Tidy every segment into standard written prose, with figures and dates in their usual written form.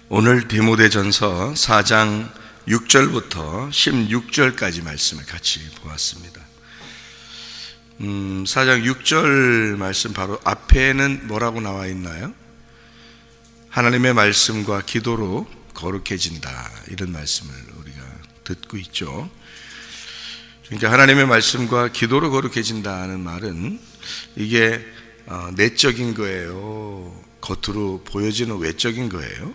오늘 디모데전서 4장 6절부터 16절까지 말씀을 같이 보았습니다. 4장 6절 말씀 바로 앞에는 뭐라고 나와 있나요? 하나님의 말씀과 기도로 거룩해진다, 이런 말씀을 우리가 듣고 있죠. 그러니까 하나님의 말씀과 기도로 거룩해진다는 말은 이게 내적인 거예요? 겉으로 보여지는 외적인 거예요?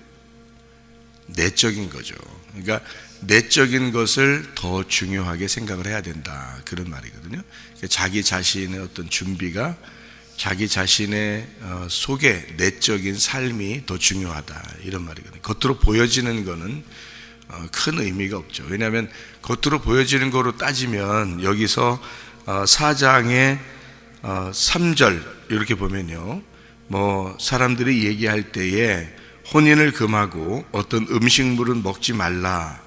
내적인 거죠. 그러니까 내적인 것을 더 중요하게 생각을 해야 된다, 그런 말이거든요. 그러니까 자기 자신의 어떤 준비가 자기 자신의 속에 내적인 삶이 더 중요하다, 이런 말이거든요. 겉으로 보여지는 거는 큰 의미가 없죠. 왜냐하면 겉으로 보여지는 거로 따지면 여기서 4장의 3절 이렇게 보면요, 뭐 사람들이 얘기할 때에 혼인을 금하고 어떤 음식물은 먹지 말라,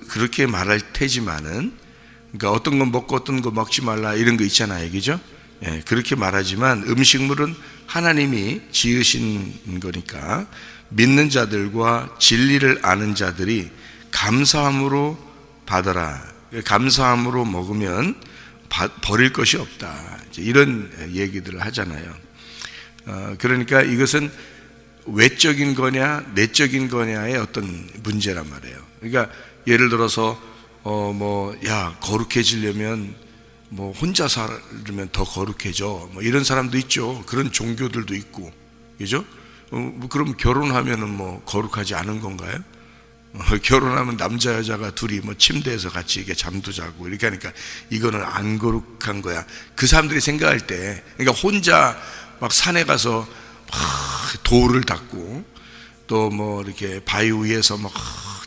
그렇게 말할 테지만은, 그러니까 어떤 건 먹고 어떤 거 먹지 말라, 이런 거 있잖아요, 그죠? 예, 그렇게 말하지만 음식물은 하나님이 지으신 거니까 믿는 자들과 진리를 아는 자들이 감사함으로 받아라. 감사함으로 먹으면 버릴 것이 없다, 이런 얘기들을 하잖아요. 그러니까 이것은 외적인 거냐 내적인 거냐의 어떤 문제란 말이에요. 그러니까 예를 들어서 거룩해지려면 혼자 살면 더 거룩해져, 이런 사람도 있죠. 그런 종교들도 있고, 그죠? 그럼 결혼하면은 거룩하지 않은 건가요? 결혼하면 남자 여자가 둘이 침대에서 같이 이렇게 잠도 자고 이렇게 하니까 이거는 안 거룩한 거야, 그 사람들이 생각할 때. 그러니까 혼자 막 산에 가서 돌을 닦고 또 이렇게 바위 위에서 막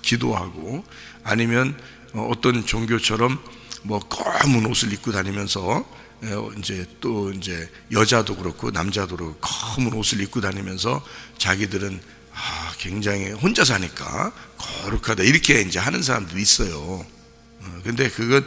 기도하고, 아니면 어떤 종교처럼 검은 옷을 입고 다니면서 이제 여자도 그렇고 남자도 그렇고 검은 옷을 입고 다니면서 자기들은 굉장히 혼자 사니까 거룩하다, 이렇게 이제 하는 사람들이 있어요. 근데 그건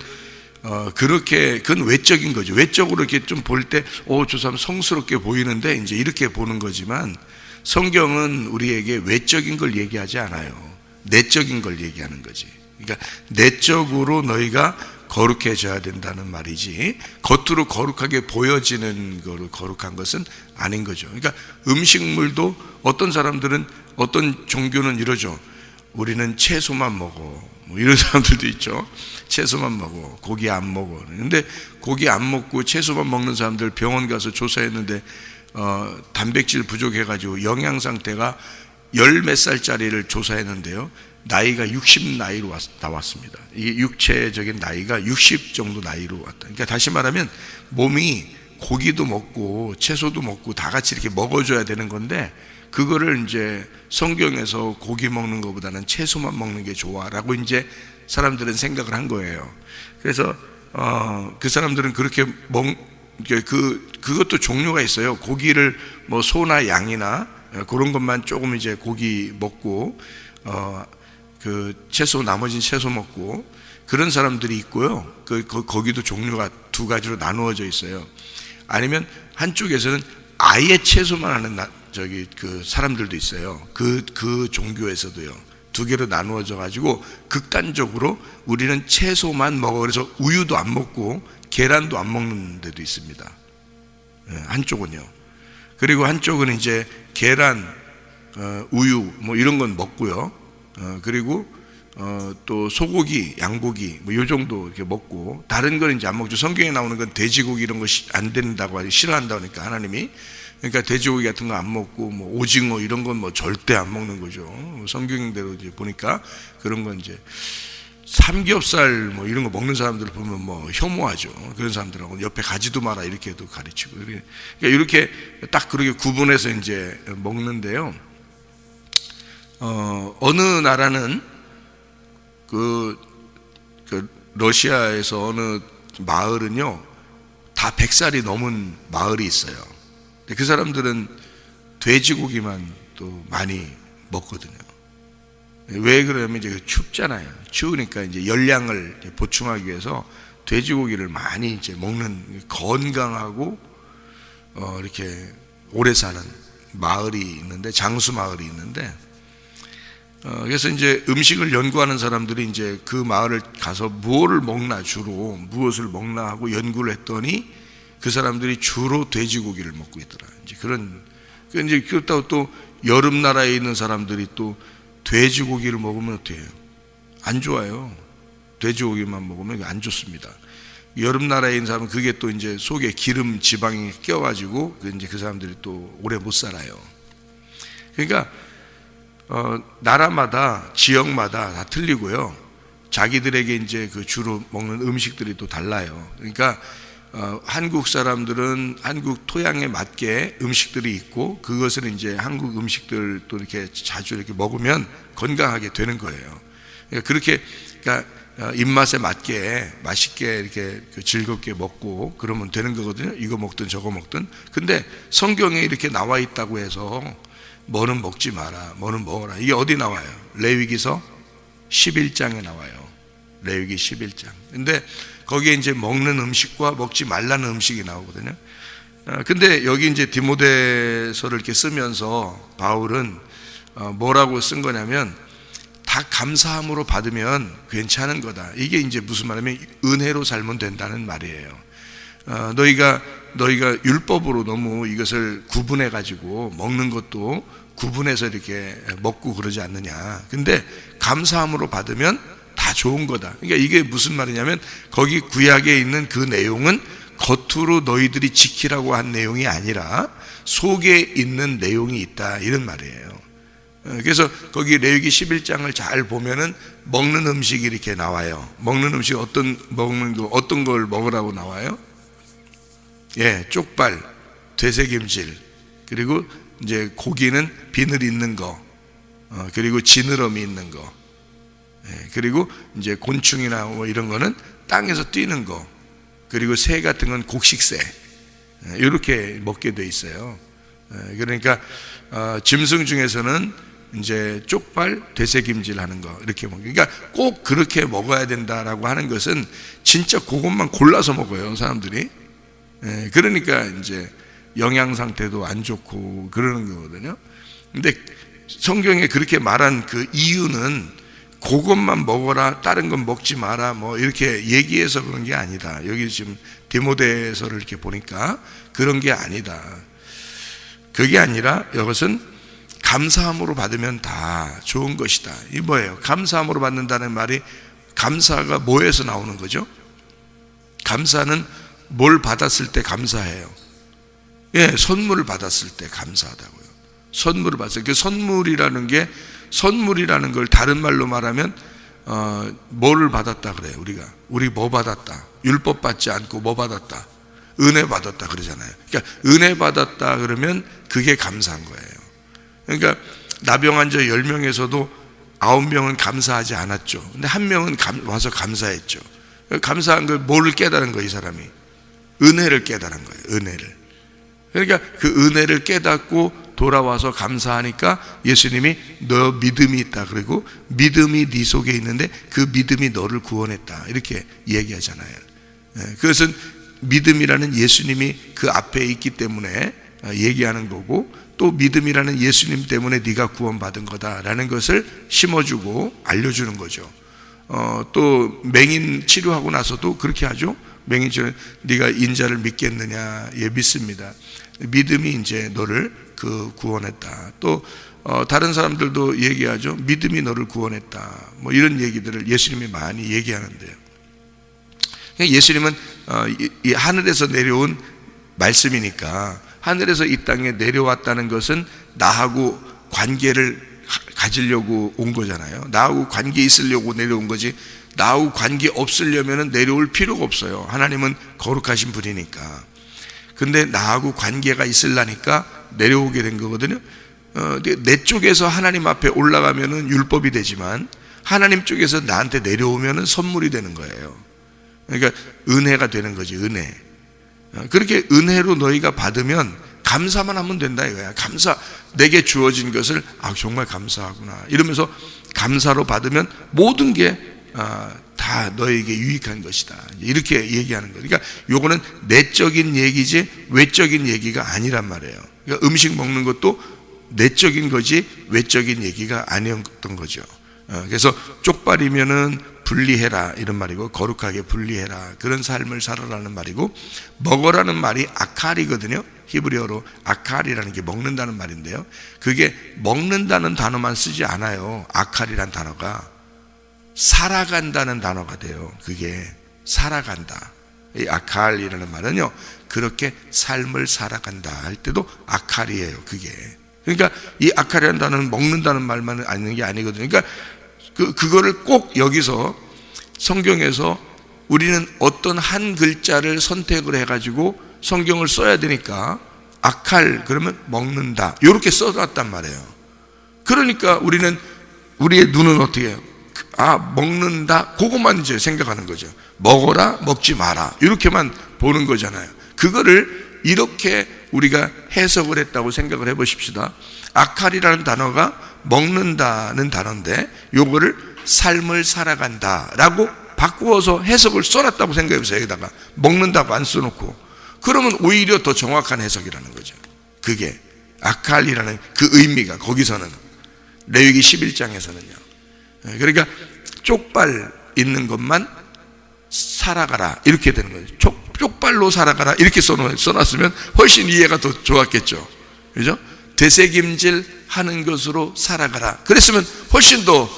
외적인 거죠. 외적으로 이렇게 좀 볼 때, 저 사람 성스럽게 보이는데, 이제 이렇게 보는 거지만, 성경은 우리에게 외적인 걸 얘기하지 않아요. 내적인 걸 얘기하는 거지. 그러니까 내적으로 너희가 거룩해져야 된다는 말이지, 겉으로 거룩하게 보여지는 거로 거룩한 것은 아닌 거죠. 그러니까 음식물도 어떤 사람들은, 어떤 종교는 이러죠. 우리는 채소만 먹어, 이런 사람들도 있죠. 채소만 먹어, 고기 안 먹어. 근데 고기 안 먹고 채소만 먹는 사람들 병원 가서 조사했는데 단백질 부족해가지고 영양 상태가 10몇 살짜리를 조사했는데요, 나이가 60 나이로 나왔습니다. 이게 육체적인 나이가 60 정도 나이로 왔다. 그러니까 다시 말하면 몸이 고기도 먹고 채소도 먹고 다 같이 이렇게 먹어줘야 되는 건데, 그거를 이제 성경에서 고기 먹는 것보다는 채소만 먹는 게 좋아라고 이제 사람들은 생각을 한 거예요. 그래서 그 사람들은 그렇게 그것도 종류가 있어요. 고기를 소나 양이나 그런 것만 조금 이제 고기 먹고 그 채소, 나머지는 채소 먹고, 그런 사람들이 있고요. 거기도 종류가 두 가지로 나누어져 있어요. 아니면 한쪽에서는 아예 채소만 하는 그 사람들도 있어요. 그 종교에서도요. 두 개로 나누어져 가지고 극단적으로 우리는 채소만 먹어, 그래서 우유도 안 먹고 계란도 안 먹는 데도 있습니다. 한쪽은요. 그리고 한쪽은 이제 계란, 우유 이런 건 먹고요. 그리고 또 소고기, 양고기 요 정도 이렇게 먹고, 다른 건 이제 안 먹죠. 성경에 나오는 건 돼지고기 이런 거 안 된다고 하지, 싫어한다고 하니까 하나님이. 그러니까 돼지고기 같은 거 안 먹고 오징어 이런 건 절대 안 먹는 거죠. 성경대로 이제 보니까 그런 건 이제 삼겹살 이런 거 먹는 사람들을 보면 혐오하죠. 그런 사람들하고 옆에 가지도 마라, 이렇게도 가르치고. 그러니까 이렇게 딱 그렇게 구분해서 이제 먹는데요. 어느 나라는 그 러시아에서 어느 마을은요, 다 100살이 넘은 마을이 있어요. 그 사람들은 돼지고기만 또 많이 먹거든요. 왜 그러냐면 이제 춥잖아요. 추우니까 이제 열량을 보충하기 위해서 돼지고기를 많이 이제 먹는, 건강하고 이렇게 오래 사는 마을이 있는데, 장수 마을이 있는데, 그래서 이제 음식을 연구하는 사람들이 이제 그 마을을 가서 무엇을 먹나, 주로 무엇을 먹나 하고 연구를 했더니 그 사람들이 주로 돼지고기를 먹고 있더라. 이제 이제 그렇다고 또 여름 나라에 있는 사람들이 또 돼지고기를 먹으면 어때요? 안 좋아요. 돼지고기만 먹으면 안 좋습니다. 여름 나라에 있는 사람은 그게 또 이제 속에 기름 지방이 껴가지고 이제 그 사람들이 또 오래 못 살아요. 그러니까 나라마다 지역마다 다 틀리고요. 자기들에게 이제 그 주로 먹는 음식들이 또 달라요. 그러니까 한국 사람들은 한국 토양에 맞게 음식들이 있고 그것을 이제 한국 음식들 또 이렇게 자주 이렇게 먹으면 건강하게 되는 거예요. 그러니까 그렇게 입맛에 맞게 맛있게 이렇게 즐겁게 먹고 그러면 되는 거거든요. 이거 먹든 저거 먹든. 근데 성경에 이렇게 나와 있다고 해서 뭐는 먹지 마라, 뭐는 먹어라, 이게 어디 나와요? 레위기서 11장에 나와요. 레위기 11장. 근데 거기에 이제 먹는 음식과 먹지 말라는 음식이 나오거든요. 근데 여기 이제 디모데서를 이렇게 쓰면서 바울은 뭐라고 쓴 거냐면 다 감사함으로 받으면 괜찮은 거다. 이게 이제 무슨 말이냐면 은혜로 살면 된다는 말이에요. 너희가 율법으로 너무 이것을 구분해 가지고 먹는 것도 구분해서 이렇게 먹고 그러지 않느냐. 근데 감사함으로 받으면 다 좋은 거다. 그러니까 이게 무슨 말이냐면 거기 구약에 있는 그 내용은 겉으로 너희들이 지키라고 한 내용이 아니라 속에 있는 내용이 있다, 이런 말이에요. 그래서 거기 레위기 11장을 잘 보면은 먹는 음식이 이렇게 나와요. 먹는 음식 어떤 걸 먹으라고 나와요? 예, 쪽발, 되새김질, 그리고 이제 고기는 비늘 있는 거, 그리고 지느러미 있는 거, 그리고 이제 곤충이나 뭐 이런 거는 땅에서 뛰는 거, 그리고 새 같은 건 곡식새, 이렇게 먹게 돼 있어요. 그러니까 짐승 중에서는 이제 쪽발, 되새김질 하는 거 이렇게 먹어요. 그러니까 꼭 그렇게 먹어야 된다라고 하는 것은 진짜 그것만 골라서 먹어요, 사람들이. 그러니까 이제 영양 상태도 안 좋고 그러는 거거든요. 근데 성경에 그렇게 말한 그 이유는 그것만 먹어라, 다른 건 먹지 마라, 뭐 이렇게 얘기해서 그런 게 아니다. 여기 지금 디모데서를 이렇게 보니까 그런 게 아니다. 그게 아니라 이것은 감사함으로 받으면 다 좋은 것이다. 이 뭐예요? 감사함으로 받는다는 말이, 감사가 뭐에서 나오는 거죠? 감사는 뭘 받았을 때 감사해요? 예, 선물을 받았을 때 감사하다고요. 선물을 받았을 때, 그 선물이라는 걸 다른 말로 말하면 뭐를 받았다 그래요? 우리 뭐 받았다? 율법 받지 않고 뭐 받았다? 은혜 받았다 그러잖아요. 그러니까 은혜 받았다 그러면 그게 감사한 거예요. 그러니까 나병 환자 10명에서도 9명은 감사하지 않았죠. 근데 1명은 와서 감사했죠. 감사한 걸 뭐를 깨달은 거예요, 이 사람이? 은혜를 깨달은 거예요, 은혜를. 그러니까 그 은혜를 깨닫고 돌아와서 감사하니까 예수님이 너 믿음이 있다, 그리고 믿음이 네 속에 있는데 그 믿음이 너를 구원했다, 이렇게 얘기하잖아요. 그것은 믿음이라는 예수님이 그 앞에 있기 때문에 얘기하는 거고, 또 믿음이라는 예수님 때문에 네가 구원받은 거다라는 것을 심어주고 알려주는 거죠. 또 맹인 치료하고 나서도 그렇게 하죠. 맹인 치료, 네가 인자를 믿겠느냐? 예, 믿습니다. 믿음이 이제 너를 구원했다. 또 다른 사람들도 얘기하죠. 믿음이 너를 구원했다, 뭐 이런 얘기들을 예수님이 많이 얘기하는데요. 예수님은 이 하늘에서 내려온 말씀이니까, 하늘에서 이 땅에 내려왔다는 것은 나하고 관계를 가지려고 온 거잖아요. 나하고 관계 있으려고 내려온 거지, 나하고 관계 없으려면 내려올 필요가 없어요. 하나님은 거룩하신 분이니까. 근데 나하고 관계가 있으려니까 내려오게 된 거거든요. 내 쪽에서 하나님 앞에 올라가면은 율법이 되지만 하나님 쪽에서 나한테 내려오면은 선물이 되는 거예요. 그러니까 은혜가 되는 거지, 은혜. 그렇게 은혜로 너희가 받으면 감사만 하면 된다 이거야. 내게 주어진 것을 정말 감사하구나 이러면서 감사로 받으면 모든 게 다 너에게 유익한 것이다, 이렇게 얘기하는 거예요. 그러니까 요거는 내적인 얘기지 외적인 얘기가 아니란 말이에요. 그러니까 음식 먹는 것도 내적인 거지 외적인 얘기가 아니었던 거죠. 그래서 쪽발이면은 분리해라 이런 말이고, 거룩하게 분리해라 그런 삶을 살아라는 말이고, 먹어라는 말이 아칼이거든요. 히브리어로 아칼이라는 게 먹는다는 말인데요, 그게 먹는다는 단어만 쓰지 않아요. 아칼이란 단어가 살아간다는 단어가 돼요. 그게 살아간다. 이 아칼이라는 말은요, 그렇게 삶을 살아간다 할 때도 아칼이에요. 그게 그러니까 이 아칼이라는 단어는 먹는다는 말만 아는 게 아니거든요. 그러니까 그거를 꼭 여기서 성경에서 우리는 어떤 한 글자를 선택을 해가지고 성경을 써야 되니까 아칼 그러면 먹는다 이렇게 써놨단 말이에요. 그러니까 우리의 눈은 어떻게 해요? 먹는다 그것만 이제 생각하는 거죠. 먹어라 먹지 마라 이렇게만 보는 거잖아요. 그거를 이렇게 우리가 해석을 했다고 생각을 해보십시다. 아칼이라는 단어가 먹는다는 단어인데 요거를 삶을 살아간다 라고 바꾸어서 해석을 써놨다고 생각해보세요. 여기다가 먹는다고 안 써놓고, 그러면 오히려 더 정확한 해석이라는 거죠. 그게 아칼이라는 그 의미가 거기서는 레위기 11장에서는요 그러니까 쪽발 있는 것만 살아가라 이렇게 되는 거죠. 쪽발로 살아가라 이렇게 써놨으면 훨씬 이해가 더 좋았겠죠. 그죠? 되새김질 하는 것으로 살아가라 그랬으면 훨씬 더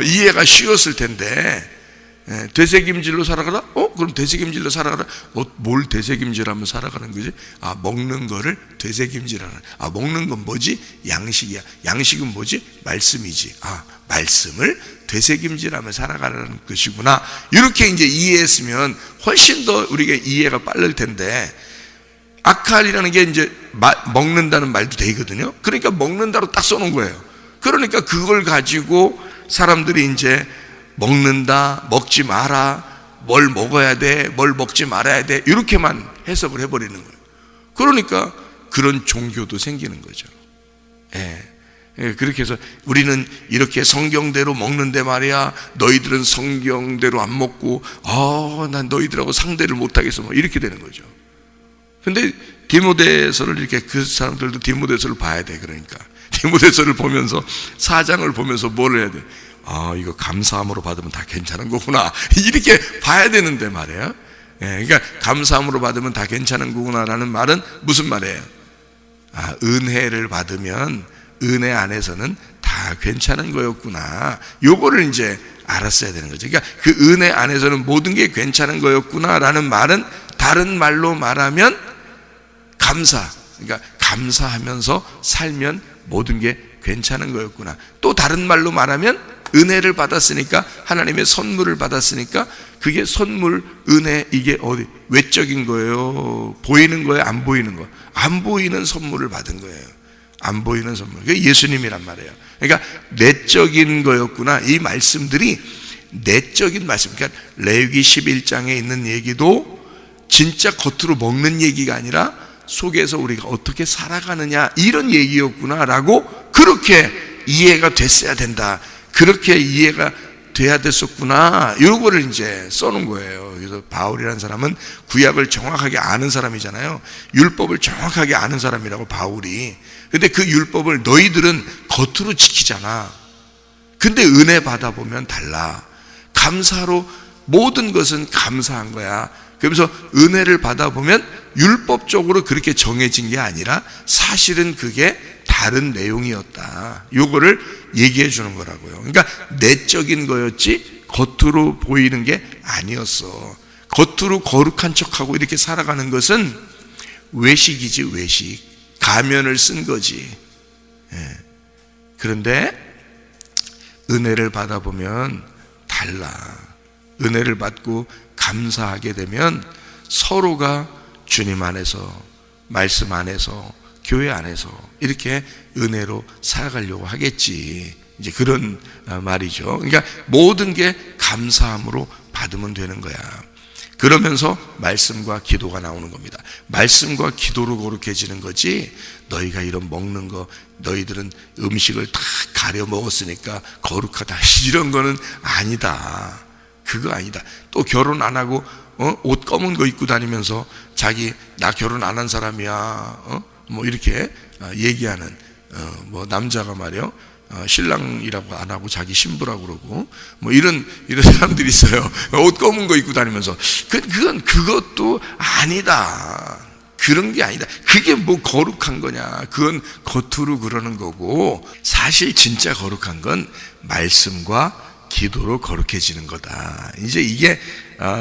이해가 쉬웠을 텐데, 되새김질로 살아가라? 그럼 되새김질로 살아가라? 뭘 되새김질하면 살아가는 거지? 먹는 거를 되새김질하는. 먹는 건 뭐지? 양식이야. 양식은 뭐지? 말씀이지. 말씀을 되새김질하며 살아가라는 것이구나. 이렇게 이제 이해했으면 훨씬 더 우리가 이해가 빠를 텐데, 아칼이라는 게 이제 먹는다는 말도 되거든요. 그러니까 먹는다로 딱 써놓은 거예요. 그러니까 그걸 가지고 사람들이 이제 먹는다, 먹지 마라, 뭘 먹어야 돼, 뭘 먹지 말아야 돼 이렇게만 해석을 해버리는 거예요. 그러니까 그런 종교도 생기는 거죠. 그렇게 해서 우리는 이렇게 성경대로 먹는데 말이야, 너희들은 성경대로 안 먹고 난 너희들하고 상대를 못하겠어 이렇게 되는 거죠. 근데 디모데서를 이렇게 그 사람들도 디모데서를 봐야 돼. 그러니까 디모데서를 보면서 4장을 보면서 뭘 해야 돼? 이거 감사함으로 받으면 다 괜찮은 거구나 이렇게 봐야 되는데 말이에요. 그러니까 감사함으로 받으면 다 괜찮은 거구나라는 말은 무슨 말이에요? 은혜를 받으면 은혜 안에서는 다 괜찮은 거였구나, 요거를 이제 알았어야 되는 거죠. 그러니까 그 은혜 안에서는 모든 게 괜찮은 거였구나라는 말은 다른 말로 말하면 그러니까 감사하면서 살면 모든 게 괜찮은 거였구나. 또 다른 말로 말하면 은혜를 받았으니까, 하나님의 선물을 받았으니까 그게 선물, 은혜, 이게 어디 외적인 거예요? 보이는 거예요? 안 보이는 거? 안 보이는 선물을 받은 거예요. 안 보이는 선물. 그게 예수님이란 말이에요. 그러니까 내적인 거였구나. 이 말씀들이 내적인 말씀. 그러니까 레위기 11장에 있는 얘기도 진짜 겉으로 먹는 얘기가 아니라 속에서 우리가 어떻게 살아가느냐 이런 얘기였구나라고 그렇게 이해가 됐어야 된다. 그렇게 이해가 돼야 됐었구나. 이거를 이제 써놓은 거예요. 그래서 바울이라는 사람은 구약을 정확하게 아는 사람이잖아요. 율법을 정확하게 아는 사람이라고, 바울이. 근데 그 율법을 너희들은 겉으로 지키잖아. 근데 은혜 받아보면 달라. 감사로 모든 것은 감사한 거야. 그러면서 은혜를 받아보면 율법적으로 그렇게 정해진 게 아니라 사실은 그게 다른 내용이었다. 요거를 얘기해 주는 거라고요. 그러니까 내적인 거였지 겉으로 보이는 게 아니었어. 겉으로 거룩한 척하고 이렇게 살아가는 것은 외식이지, 외식. 가면을 쓴 거지. 그런데 은혜를 받아보면 달라. 은혜를 받고 감사하게 되면 서로가 주님 안에서, 말씀 안에서, 교회 안에서 이렇게 은혜로 살아가려고 하겠지. 이제 그런 말이죠. 그러니까 모든 게 감사함으로 받으면 되는 거야. 그러면서 말씀과 기도가 나오는 겁니다. 말씀과 기도로 거룩해지는 거지, 너희가 이런 먹는 거, 너희들은 음식을 다 가려 먹었으니까 거룩하다 이런 거는 아니다. 그거 아니다. 또 결혼 안 하고 옷 검은 거 입고 다니면서 자기 나 결혼 안 한 사람이야 뭐 이렇게 얘기하는 뭐 남자가 말이요, 신랑이라고 안 하고 자기 신부라고 그러고 뭐 이런 사람들이 있어요. 옷 검은 거 입고 다니면서 그것도 아니다. 그런 게 아니다. 그게 뭐 거룩한 거냐? 그건 겉으로 그러는 거고, 사실 진짜 거룩한 건 말씀과 기도로 거룩해지는 거다. 이제 이게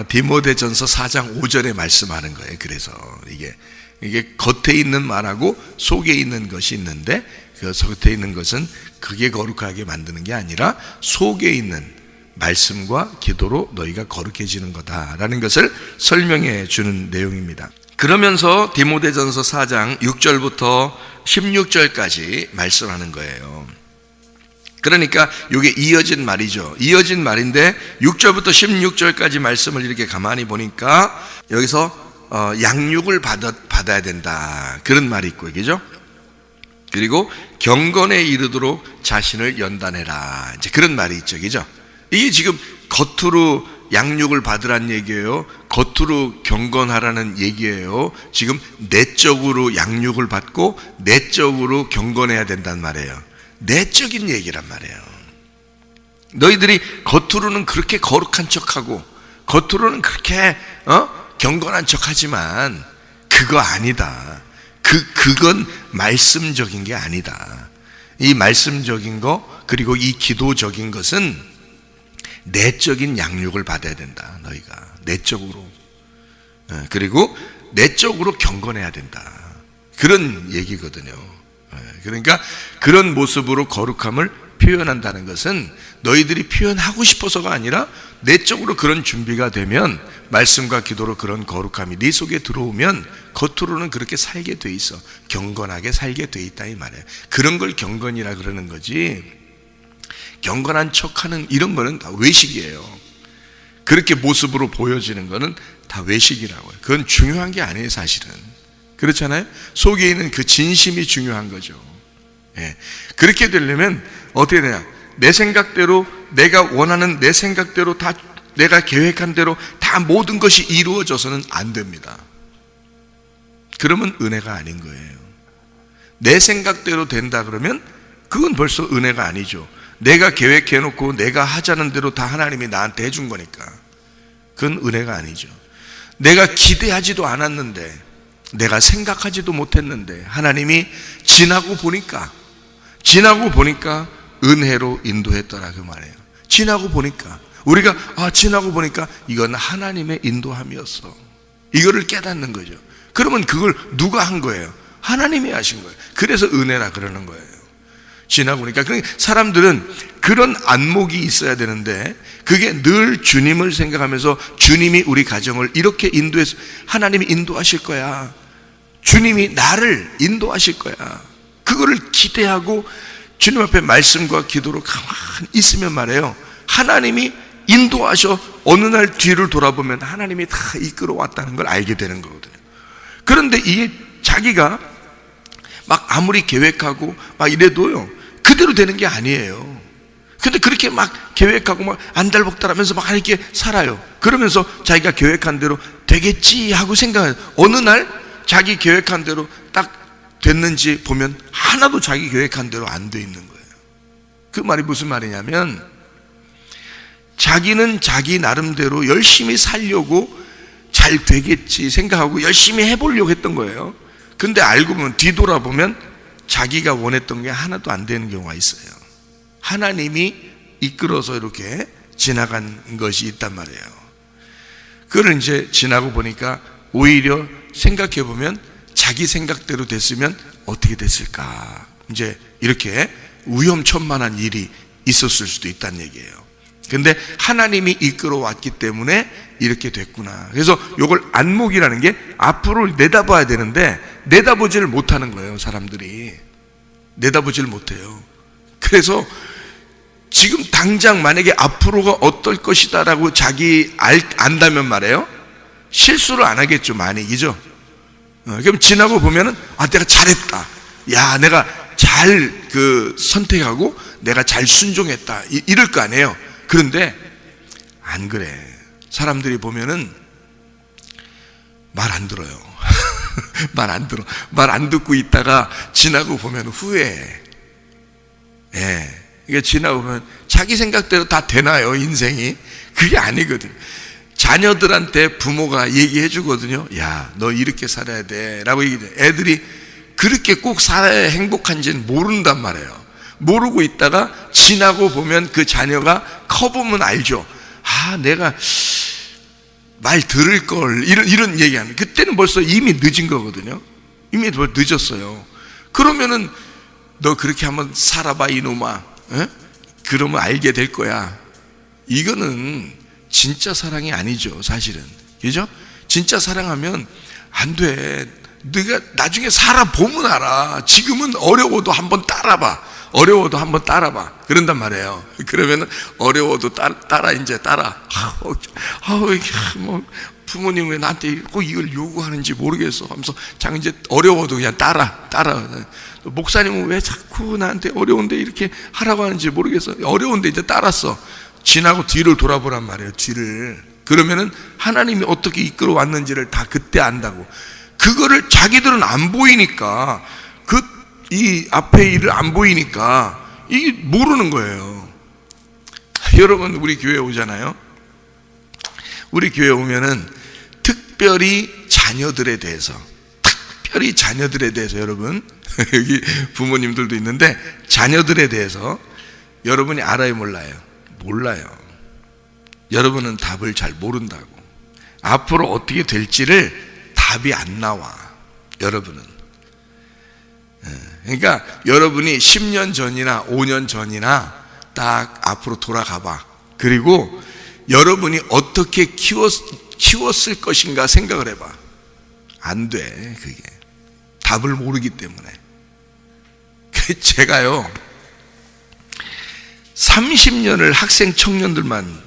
디모데전서 4장 5절에 말씀하는 거예요. 그래서 이게 겉에 있는 말하고 속에 있는 것이 있는데, 그 겉에 있는 것은 그게 거룩하게 만드는 게 아니라 속에 있는 말씀과 기도로 너희가 거룩해지는 거다라는 것을 설명해 주는 내용입니다. 그러면서 디모데전서 4장 6절부터 16절까지 말씀하는 거예요. 그러니까 이게 이어진 말이죠. 이어진 말인데 6절부터 16절까지 말씀을 이렇게 가만히 보니까 여기서 양육을 받아야 된다, 그런 말이 있고, 그죠? 그리고 경건에 이르도록 자신을 연단해라, 이제 그런 말이 있죠, 그죠? 이게 지금 겉으로 양육을 받으란 얘기예요? 겉으로 경건하라는 얘기예요? 지금 내적으로 양육을 받고 내적으로 경건해야 된단 말이에요. 내적인 얘기란 말이에요. 너희들이 겉으로는 그렇게 거룩한 척하고 겉으로는 그렇게 경건한 척하지만 그거 아니다. 그건 말씀적인 게 아니다. 이 말씀적인 거, 그리고 이 기도적인 것은 내적인 양육을 받아야 된다. 너희가 내적으로, 그리고 내적으로 경건해야 된다, 그런 얘기거든요. 그러니까 그런 모습으로 거룩함을 표현한다는 것은 너희들이 표현하고 싶어서가 아니라 내적으로 그런 준비가 되면, 말씀과 기도로 그런 거룩함이 네 속에 들어오면 겉으로는 그렇게 살게 돼 있어. 경건하게 살게 돼 있다, 이 말이에요. 그런 걸 경건이라 그러는 거지, 경건한 척하는 이런 거는 다 외식이에요. 그렇게 모습으로 보여지는 거는 다 외식이라고요. 그건 중요한 게 아니에요, 사실은. 그렇잖아요? 속에 있는 그 진심이 중요한 거죠. 예. 그렇게 되려면 어떻게 되냐? 내 생각대로, 내가 원하는 내 생각대로 다, 내가 계획한 대로 다 모든 것이 이루어져서는 안 됩니다. 그러면 은혜가 아닌 거예요. 내 생각대로 된다 그러면 그건 벌써 은혜가 아니죠. 내가 계획해놓고 내가 하자는 대로 다 하나님이 나한테 해준 거니까 그건 은혜가 아니죠. 내가 기대하지도 않았는데, 내가 생각하지도 못했는데 하나님이 지나고 보니까 은혜로 인도했더라, 그 말이에요. 지나고 보니까 우리가 지나고 보니까 이건 하나님의 인도함이었어, 이거를 깨닫는 거죠. 그러면 그걸 누가 한 거예요? 하나님이 하신 거예요. 그래서 은혜라 그러는 거예요. 지나고 보니까. 그러니까 사람들은 그런 안목이 있어야 되는데, 그게 늘 주님을 생각하면서 주님이 우리 가정을 이렇게 인도해서 하나님이 인도하실 거야, 주님이 나를 인도하실 거야, 그거를 기대하고 주님 앞에 말씀과 기도로 가만히 있으면 말해요, 하나님이 인도하셔. 어느 날 뒤를 돌아보면 하나님이 다 이끌어 왔다는 걸 알게 되는 거거든요. 그런데 이게 자기가 막 아무리 계획하고 막 이래도요, 그대로 되는 게 아니에요. 근데 그렇게 막 계획하고 막 안달복달하면서 막 이렇게 살아요. 그러면서 자기가 계획한 대로 되겠지 하고 생각해요. 어느 날 자기 계획한 대로 딱 됐는지 보면 하나도 자기 계획한 대로 안 돼 있는 거예요. 그 말이 무슨 말이냐면, 자기는 자기 나름대로 열심히 살려고 잘 되겠지 생각하고 열심히 해보려고 했던 거예요. 근데 알고 보면, 뒤돌아보면 자기가 원했던 게 하나도 안 되는 경우가 있어요. 하나님이 이끌어서 이렇게 지나간 것이 있단 말이에요. 그걸 이제 지나고 보니까 오히려 생각해 보면 자기 생각대로 됐으면 어떻게 됐을까, 이제 이렇게 위험천만한 일이 있었을 수도 있다는 얘기예요. 근데 하나님이 이끌어 왔기 때문에 이렇게 됐구나. 그래서 이걸 안목이라는 게 앞으로 내다봐야 되는데 내다보지를 못하는 거예요. 사람들이 내다보지를 못해요. 그래서 지금 당장 만약에 앞으로가 어떨 것이다 라고 자기 안다면 말이에요, 실수를 안 하겠죠, 많이. 그죠? 그럼 지나고 보면은 내가 잘했다, 야 내가 잘 선택하고 내가 잘 순종했다, 이럴 거 아니에요. 그런데 안 그래. 사람들이 보면은 말 안 들어요. 말 안 들어. 말 안 듣고 있다가 지나고 보면 후회해. 예. 이게 지나고 보면 자기 생각대로 다 되나요, 인생이? 그게 아니거든요. 자녀들한테 부모가 얘기해 주거든요. 야, 너 이렇게 살아야 돼 라고 얘기해. 애들이 그렇게 꼭 살아야 행복한지는 모른단 말이에요. 모르고 있다가 지나고 보면 그 자녀가 커보면 알죠. 아, 내가 말 들을 걸, 이런 얘기하는. 그때는 벌써 이미 늦은 거거든요. 이미 늦었어요. 그러면은 너 그렇게 한번 살아봐, 이놈아. 에? 그러면 알게 될 거야. 이거는 진짜 사랑이 아니죠, 사실은. 그죠? 진짜 사랑하면 안 돼. 네가 나중에 살아보면 알아. 지금은 어려워도 한번 따라봐. 어려워도 한번 따라봐. 그런단 말이에요. 그러면은 어려워도 따라 이제 따라. 뭐 부모님 왜 나한테 꼭 이걸 요구하는지 모르겠어 하면서 장 이제 어려워도 그냥 따라. 목사님은 왜 자꾸 나한테 어려운데 이렇게 하라고 하는지 모르겠어. 어려운데 이제 따랐어. 지나고 뒤를 돌아보란 말이에요. 뒤를. 그러면은 하나님이 어떻게 이끌어 왔는지를 다 그때 안다고. 그거를 자기들은 안 보이니까, 이 앞에 일을 안 보이니까 이게 모르는 거예요. 여러분, 우리 교회 오잖아요. 우리 교회 오면은 특별히 자녀들에 대해서 여러분, 여기 부모님들도 있는데 자녀들에 대해서 여러분이 알아요, 몰라요? 몰라요. 여러분은 답을 잘 모른다고. 앞으로 어떻게 될지를 답이 안 나와, 여러분은. 그러니까 여러분이 10년 전이나 5년 전이나 딱 앞으로 돌아가 봐. 그리고 여러분이 어떻게 키웠을 것인가 생각을 해봐. 안 돼, 그게. 답을 모르기 때문에. 제가요 30년을 학생 청년들만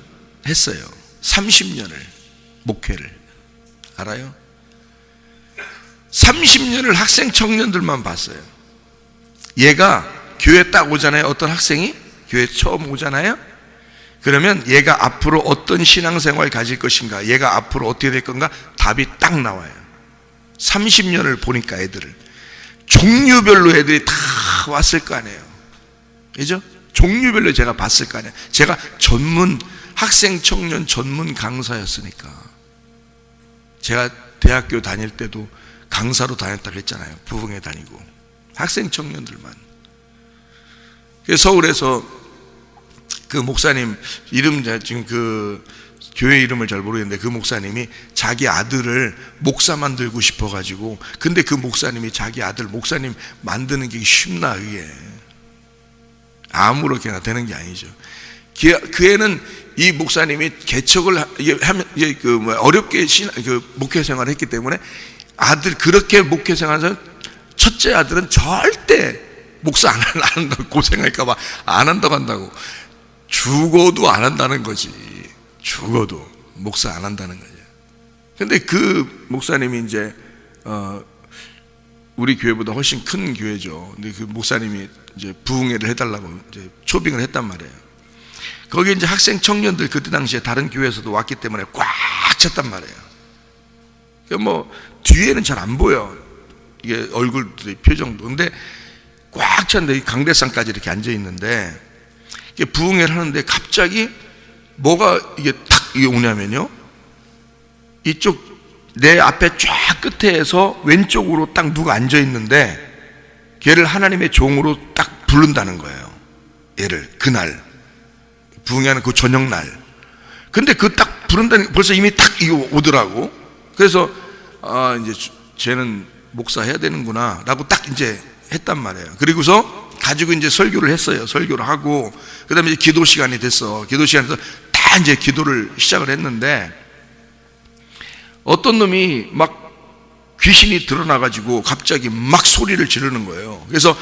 했어요. 30년을 목회를. 알아요? 30년을 학생 청년들만 봤어요. 얘가 교회 딱 오잖아요. 어떤 학생이 교회 처음 오잖아요. 그러면 얘가 앞으로 어떤 신앙생활 가질 것인가, 얘가 앞으로 어떻게 될 건가 답이 딱 나와요. 30년을 보니까 애들을 종류별로 애들이 다 왔을 거 아니에요. 그죠? 종류별로 제가 봤을 거 아니에요. 제가 학생 청년 전문 강사였으니까. 제가 대학교 다닐 때도 강사로 다녔다고 했잖아요. 부흥회 다니고. 학생 청년들만. 서울에서 그 목사님 이름, 지금 그 교회 이름을 잘 모르겠는데, 그 목사님이 자기 아들을 목사 만들고 싶어가지고, 근데 그 목사님이 자기 아들 목사님 만드는 게 쉽나, 그게. 아무렇게나 되는 게 아니죠. 그 애는 이 목사님이 개척을 하면 어렵게 목회 생활을 했기 때문에 아들 그렇게 목회 생활에서 첫째 아들은 절대 목사 안 한다고, 고생할까봐 안 한다고 한다고. 죽어도 안 한다는 거지. 죽어도 목사 안 한다는 거죠. 근데 그 목사님이 이제 우리 교회보다 훨씬 큰 교회죠. 근데 그 목사님이 이제 부흥회를 해달라고 이제 초빙을 했단 말이에요. 거기 이제 학생 청년들 그때 당시에 다른 교회에서도 왔기 때문에 꽉 찼단 말이에요. 그러니까 뭐 뒤에는 잘 안 보여, 이게 얼굴들의 표정도. 근데 꽉 찼는데 강대상까지 이렇게 앉아 있는데, 이게 부흥회를 하는데 갑자기 뭐가 이게 오냐면요, 이쪽 내 앞에 쫙 끝에서 왼쪽으로 딱 누가 앉아 있는데 걔를 하나님의 종으로 딱 부른다는 거예요. 얘를 그날 부흥회하는 그 저녁 날. 근데 그 딱 부른다는, 벌써 이미 딱 이거 오더라고. 그래서 이제 쟤는 목사 해야 되는구나 라고 딱 이제 했단 말이에요. 그리고서 가지고 이제 설교를 했어요. 설교를 하고 그 다음에 이제 기도 시간이 됐어. 기도 시간에서 다 이제 기도를 시작을 했는데, 어떤 놈이 막 귀신이 드러나가지고 갑자기 막 소리를 지르는 거예요. 그래서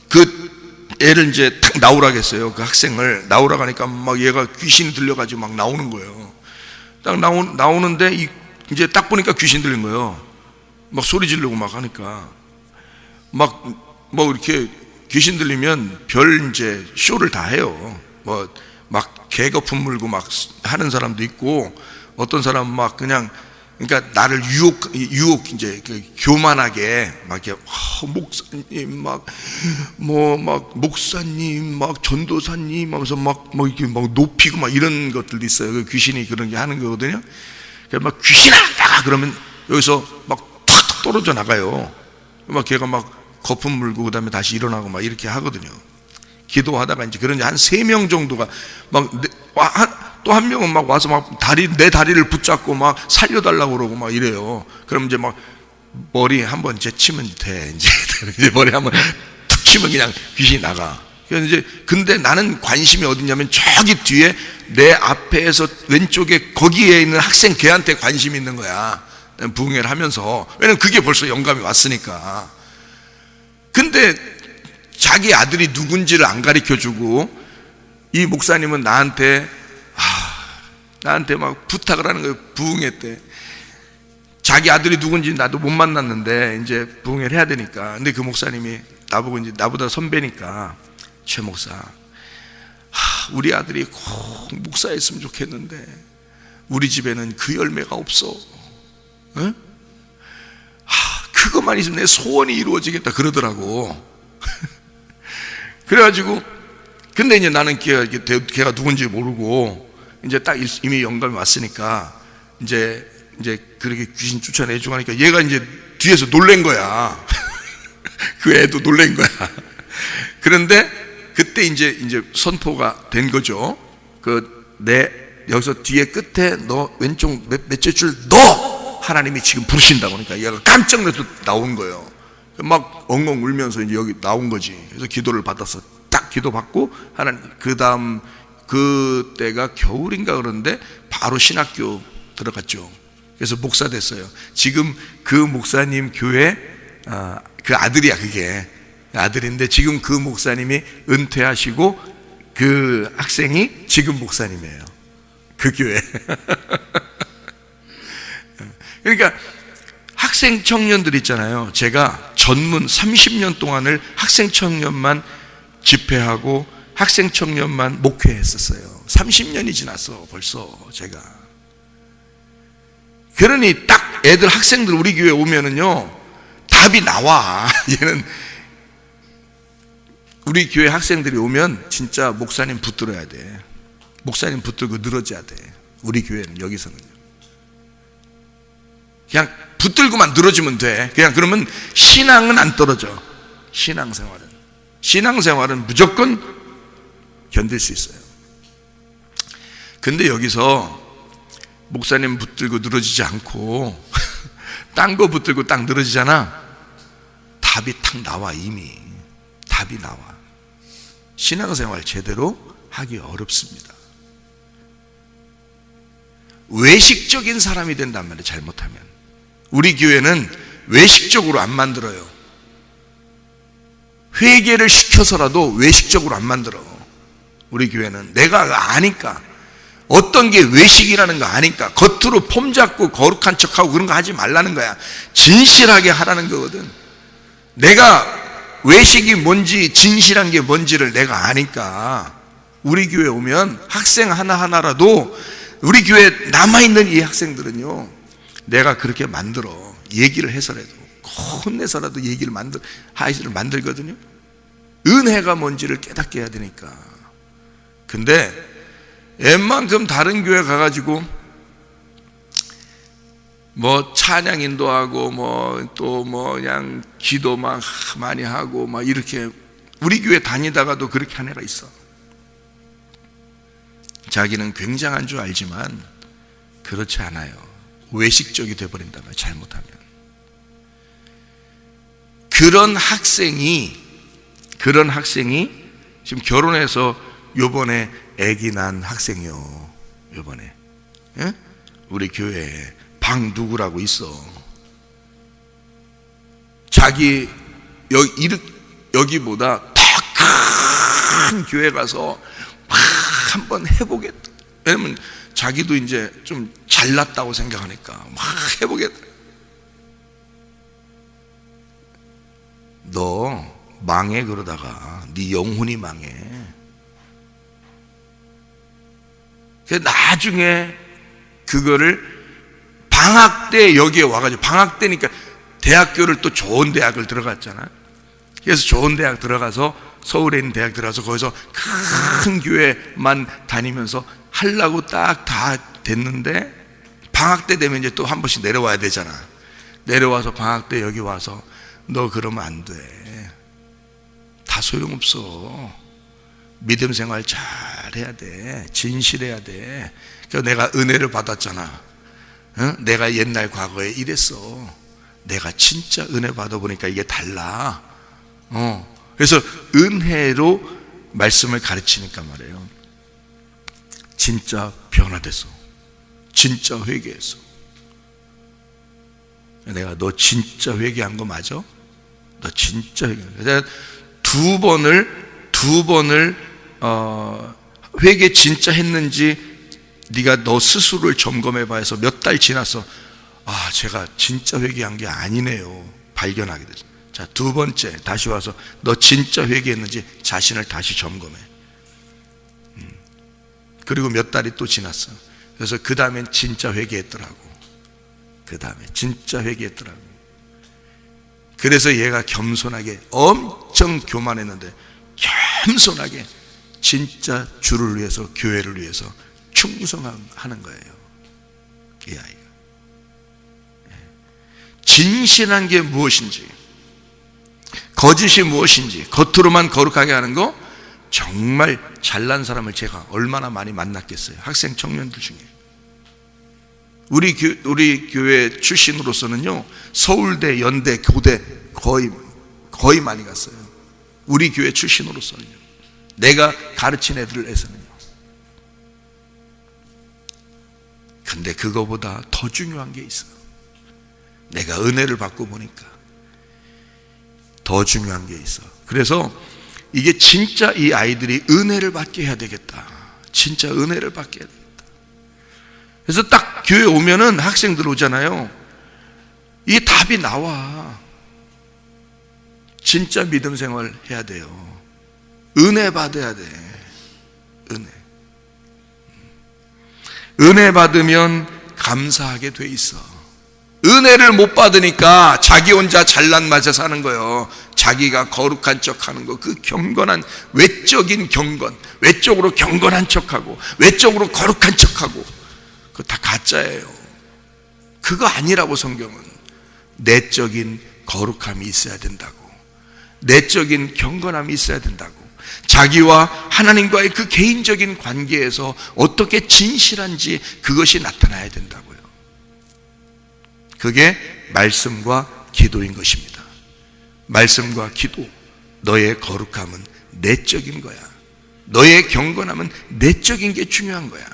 그 애를 이제 탁 나오라겠어요. 그 학생을 나오라고 하니까 막 얘가 귀신이 들려가지고 막 나오는 거예요. 딱 나오는데 이제 딱 보니까 귀신 들린 거예요. 막 소리 지르고 막 하니까 뭐 이렇게 귀신 들리면 별 이제 쇼를 다 해요. 뭐 막 개거품 물고 막 하는 사람도 있고, 어떤 사람은 막 그냥 그러니까 나를 유혹 이제 교만하게 막 이렇게 목사님 막 목사님 막 전도사님 하면서 막 이렇게 막 높이고 막 이런 것들도 있어요. 그 귀신이 그런 게 하는 거거든요. 그래서 막 귀신아 나가 그러면 여기서 막 탁 떨어져 나가요. 막 걔가 막 거품 물고 그다음에 다시 일어나고 막 이렇게 하거든요. 기도하다가 이제 그런 한 3명 정도가 막 또 한 명은 막 와서 막 내 다리를 붙잡고 막 살려달라고 그러고 막 이래요. 그럼 이제 막 머리 한번 이제 치면 돼. 이제 머리 한번 툭 치면 그냥 귀신이 나가. 그래서 이제 근데 나는 관심이 어디냐면 저기 뒤에 내 앞에서 왼쪽에 거기에 있는 학생 걔한테 관심이 있는 거야. 부흥회를 하면서. 왜냐면 그게 벌써 영감이 왔으니까. 근데 자기 아들이 누군지를 안 가르쳐 주고 이 목사님은 나한테 막 부탁을 하는 거예요. 부흥회 때 자기 아들이 누군지 나도 못 만났는데 이제 부흥회를 해야 되니까. 근데 그 목사님이 나보고 이제 나보다 선배니까 최 목사, 우리 아들이 꼭 목사였으면 좋겠는데 우리 집에는 그 열매가 없어. 응? 그것만 있으면 내 소원이 이루어지겠다 그러더라고. 그래가지고 근데 이제 나는 걔가 누군지 모르고 이제 딱 이미 영감이 왔으니까 이제 그렇게 귀신 쫓아내주고 하니까 얘가 이제 뒤에서 놀란 거야. 그 애도 놀란 거야. 그런데 그때 이제 선포가 된 거죠. 여기서 뒤에 끝에 너 왼쪽 몇째 줄 너 하나님이 지금 부르신다고. 그러니까 얘가 깜짝 놀라서 나온 거예요. 막 엉엉 울면서 이제 여기 나온 거지. 그래서 기도를 받았어. 딱 기도 받고 하나님 그 다음 그때가 겨울인가 그런데 바로 신학교 들어갔죠. 그래서 목사 됐어요. 지금 그 목사님 교회 그 아들이야. 그게 아들인데 지금 그 목사님이 은퇴하시고 그 학생이 지금 목사님이에요. 그 교회. 그러니까 학생 청년들 있잖아요. 제가 전문 30년 동안을 학생 청년만 집회하고 학생 청년만 목회했었어요. 30년이 지났어 벌써 제가. 그러니 딱 애들 학생들 우리 교회 오면은요 답이 나와. 얘는 우리 교회 학생들이 오면 진짜 목사님 붙들어야 돼. 목사님 붙들고 늘어져야 돼. 우리 교회는 여기서는요. 그냥 붙들고만 늘어지면 돼. 그냥 그러면 신앙은 안 떨어져. 신앙생활은 무조건 견딜 수 있어요. 근데 여기서 목사님 붙들고 늘어지지 않고 딴 거 붙들고 딱 늘어지잖아. 답이 탁 나와. 이미 답이 나와. 신앙생활 제대로 하기 어렵습니다. 외식적인 사람이 된단 말이에요. 잘못하면. 우리 교회는 외식적으로 안 만들어요. 회개를 시켜서라도 외식적으로 안 만들어. 우리 교회는 내가 아니까, 어떤 게 외식이라는 거 아니까 겉으로 폼 잡고 거룩한 척하고 그런 거 하지 말라는 거야. 진실하게 하라는 거거든. 내가 외식이 뭔지 진실한 게 뭔지를 내가 아니까. 우리 교회 오면 학생 하나하나라도 우리 교회에 남아있는 이 학생들은요 내가 그렇게 만들어. 얘기를 해서라도 혼내서라도 얘기를 만들거든요. 은혜가 뭔지를 깨닫게 해야 되니까. 근데 웬만큼 다른 교회 가가지고 뭐 찬양 인도하고 뭐 또 뭐 그냥 기도 막 많이 하고 막 이렇게 우리 교회 다니다가도 그렇게 한 애가 있어. 자기는 굉장한 줄 알지만 그렇지 않아요. 외식적이 돼버린단 말이에요. 잘못하면. 그런 학생이 지금 결혼해서 요번에 아기 난 학생이요. 요번에 예? 우리 교회에 방누구라고 있어. 자기 여기보다 더 큰 교회 가서 막 한번 해보겠다. 왜냐면 자기도 이제 좀 잘났다고 생각하니까 막 해보겠다. 너 망해. 그러다가 네 영혼이 망해. 나중에 그거를 방학 때 여기에 와가지고, 방학 때니까 대학교를 또 좋은 대학을 들어갔잖아. 그래서 좋은 대학 들어가서, 서울에 있는 대학 들어가서 거기서 큰 교회만 다니면서 하려고 딱 다 됐는데, 방학 때 되면 이제 또 한 번씩 내려와야 되잖아. 내려와서 방학 때 여기 와서 너 그러면 안 돼. 다 소용없어. 믿음 생활 잘 해야 돼. 진실해야 돼. 그래서 내가 은혜를 받았잖아. 내가 옛날 과거에 이랬어. 내가 진짜 은혜 받아보니까 이게 달라. 그래서 은혜로 말씀을 가르치니까 말이에요. 진짜 변화됐어. 진짜 회개했어. 내가 너 진짜 회개한 거 맞아? 너 진짜 회개한 거. 내가 두 번을 회개 진짜 했는지 네가 너 스스로를 점검해 봐서 몇 달 지났어. 아, 제가 진짜 회개한 게 아니네요. 발견하게 됐어. 자, 두 번째 다시 와서 너 진짜 회개했는지 자신을 다시 점검해. 그리고 몇 달이 또 지났어. 그래서 그 다음엔 진짜 회개했더라고. 그 다음에 진짜 회개했더라고. 그래서 얘가 겸손하게, 엄청 교만했는데 겸손하게 진짜 주를 위해서, 교회를 위해서 충성하는 거예요. 이 아이가. 진실한 게 무엇인지, 거짓이 무엇인지, 겉으로만 거룩하게 하는 거, 정말 잘난 사람을 제가 얼마나 많이 만났겠어요. 학생 청년들 중에. 우리 교회 출신으로서는요, 서울대, 연대, 고대 거의 많이 갔어요. 우리 교회 출신으로서는요. 내가 가르친 애들에서는요. 근데 그거보다 더 중요한 게 있어. 내가 은혜를 받고 보니까 더 중요한 게 있어. 그래서 이게 진짜 이 아이들이 은혜를 받게 해야 되겠다. 진짜 은혜를 받게 해야 되겠다. 그래서 딱 교회 오면은 학생들 오잖아요. 이게 답이 나와. 진짜 믿음 생활 해야 돼요. 은혜 받아야 돼. 은혜 받으면 감사하게 돼 있어. 은혜를 못 받으니까 자기 혼자 잘난 맛에 사는 거예요. 자기가 거룩한 척하는 거, 그 경건한 외적인 경건, 외적으로 경건한 척하고 외적으로 거룩한 척하고, 그거 다 가짜예요. 그거 아니라고. 성경은 내적인 거룩함이 있어야 된다고, 내적인 경건함이 있어야 된다고. 자기와 하나님과의 그 개인적인 관계에서 어떻게 진실한지 그것이 나타나야 된다고요. 그게 말씀과 기도인 것입니다. 말씀과 기도, 너의 거룩함은 내적인 거야. 너의 경건함은 내적인 게 중요한 거야.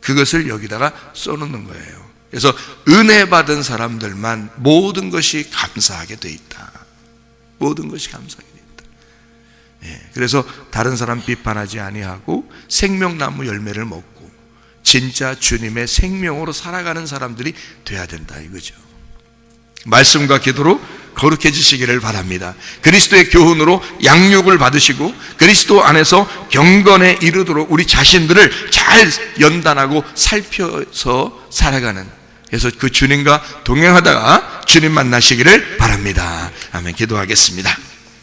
그것을 여기다가 써놓는 거예요. 그래서 은혜 받은 사람들만 모든 것이 감사하게 돼 있다. 모든 것이 감사하게 돼 있다. 그래서 다른 사람 비판하지 아니하고 생명나무 열매를 먹고 진짜 주님의 생명으로 살아가는 사람들이 돼야 된다 이거죠. 말씀과 기도로 거룩해지시기를 바랍니다. 그리스도의 교훈으로 양육을 받으시고 그리스도 안에서 경건에 이르도록 우리 자신들을 잘 연단하고 살펴서 살아가는, 그래서 그 주님과 동행하다가 주님 만나시기를 바랍니다. 아멘. 기도하겠습니다.